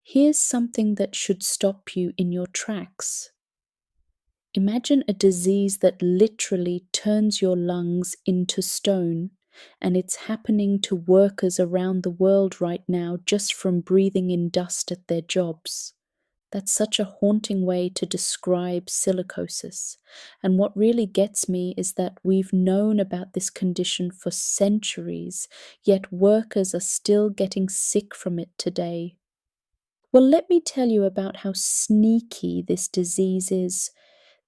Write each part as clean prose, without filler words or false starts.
Here's something that should stop you in your tracks. Imagine a disease that literally turns your lungs into stone, and it's happening to workers around the world right now just from breathing in dust at their jobs. That's such a haunting way to describe silicosis. And what really gets me is that we've known about this condition for centuries, yet workers are still getting sick from it today. Well, let me tell you about how sneaky this disease is.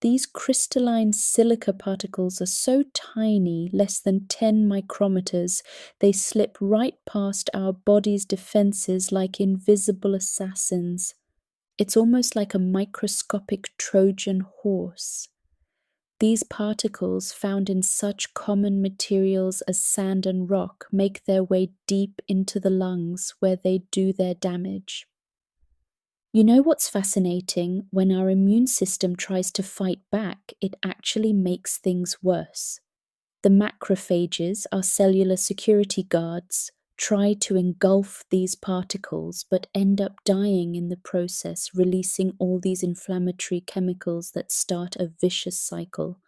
These crystalline silica particles are so tiny, less than 10 micrometers, they slip right past our body's defenses like invisible assassins. It's almost like a microscopic Trojan horse. These particles, found in such common materials as sand and rock, make their way deep into the lungs where they do their damage. You know what's fascinating? When our immune system tries to fight back, it actually makes things worse. The macrophages, our cellular security guards, try to engulf these particles but end up dying in the process, releasing all these inflammatory chemicals that start a vicious cycle.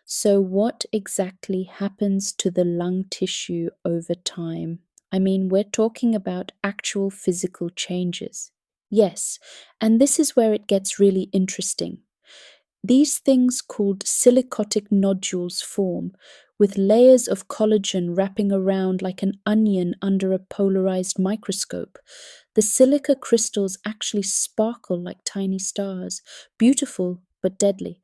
So, what exactly happens to the lung tissue over time? I mean, we're talking about actual physical changes. Yes, and this is where it gets really interesting. These things called silicotic nodules form, with layers of collagen wrapping around like an onion under a polarized microscope. The silica crystals actually sparkle like tiny stars, beautiful but deadly.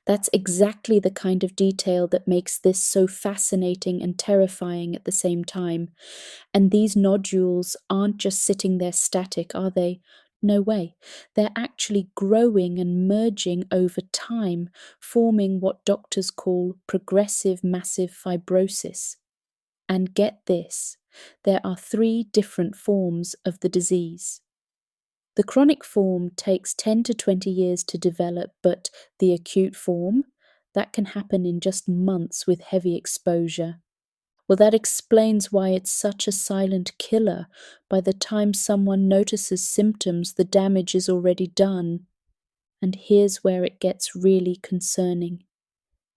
That's exactly the kind of detail that makes this so fascinating and terrifying at the same time. And these nodules aren't just sitting there static, are they? No way. They're actually growing and merging over time, forming what doctors call progressive massive fibrosis. And get this, there are three different forms of the disease. The chronic form takes 10 to 20 years to develop, but the acute form, that can happen in just months with heavy exposure. Well, that explains why it's such a silent killer. By the time someone notices symptoms, the damage is already done. And here's where it gets really concerning.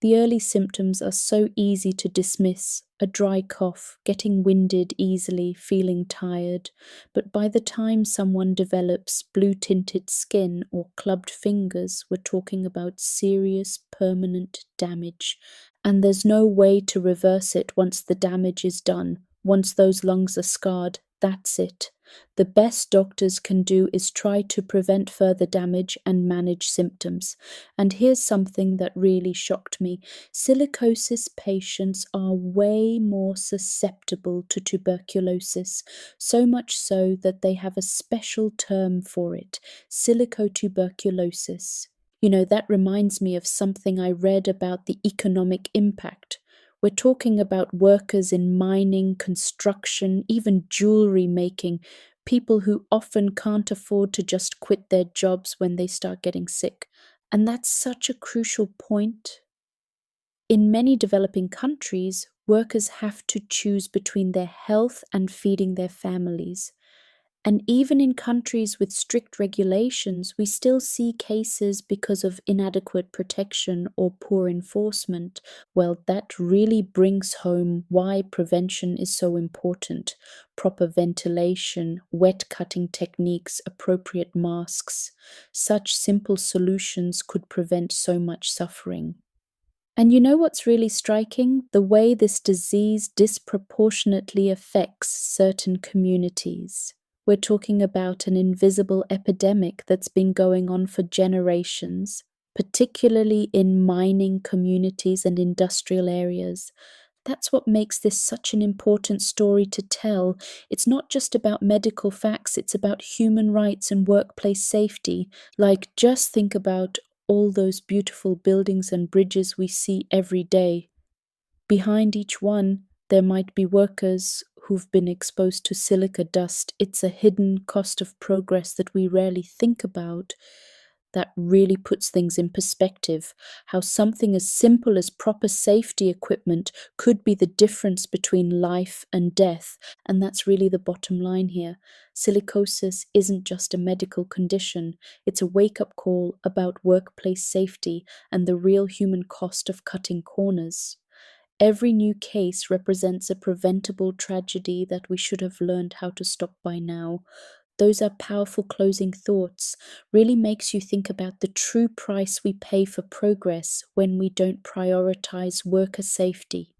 The early symptoms are so easy to dismiss: a dry cough, getting winded easily, feeling tired. But by the time someone develops blue tinted skin or clubbed fingers, we're talking about serious permanent damage. And there's no way to reverse it once the damage is done. Once those lungs are scarred, that's it. The best doctors can do is try to prevent further damage and manage symptoms. And here's something that really shocked me. Silicosis patients are way more susceptible to tuberculosis, so much so that they have a special term for it: silicotuberculosis. You know, that reminds me of something I read about the economic impact. We're talking about workers in mining, construction, even jewelry making, people who often can't afford to just quit their jobs when they start getting sick. And that's such a crucial point. In many developing countries, workers have to choose between their health and feeding their families. And even in countries with strict regulations, we still see cases because of inadequate protection or poor enforcement. Well, that really brings home why prevention is so important: proper ventilation, wet cutting techniques, appropriate masks. Such simple solutions could prevent so much suffering. And you know what's really striking? The way this disease disproportionately affects certain communities. We're talking about an invisible epidemic that's been going on for generations, particularly in mining communities and industrial areas. That's what makes this such an important story to tell. It's not just about medical facts, it's about human rights and workplace safety. Like, just think about all those beautiful buildings and bridges we see every day. Behind each one, there might be workers who've been exposed to silica dust. It's a hidden cost of progress that we rarely think about. that really puts things in perspective. How something as simple as proper safety equipment could be the difference between life and death. And that's really the bottom line here. Silicosis isn't just a medical condition, it's a wake up call about workplace safety and the real human cost of cutting corners. Every new case represents a preventable tragedy that we should have learned how to stop by now. Those are powerful closing thoughts. Really makes you think about the true price we pay for progress when we don't prioritize worker safety.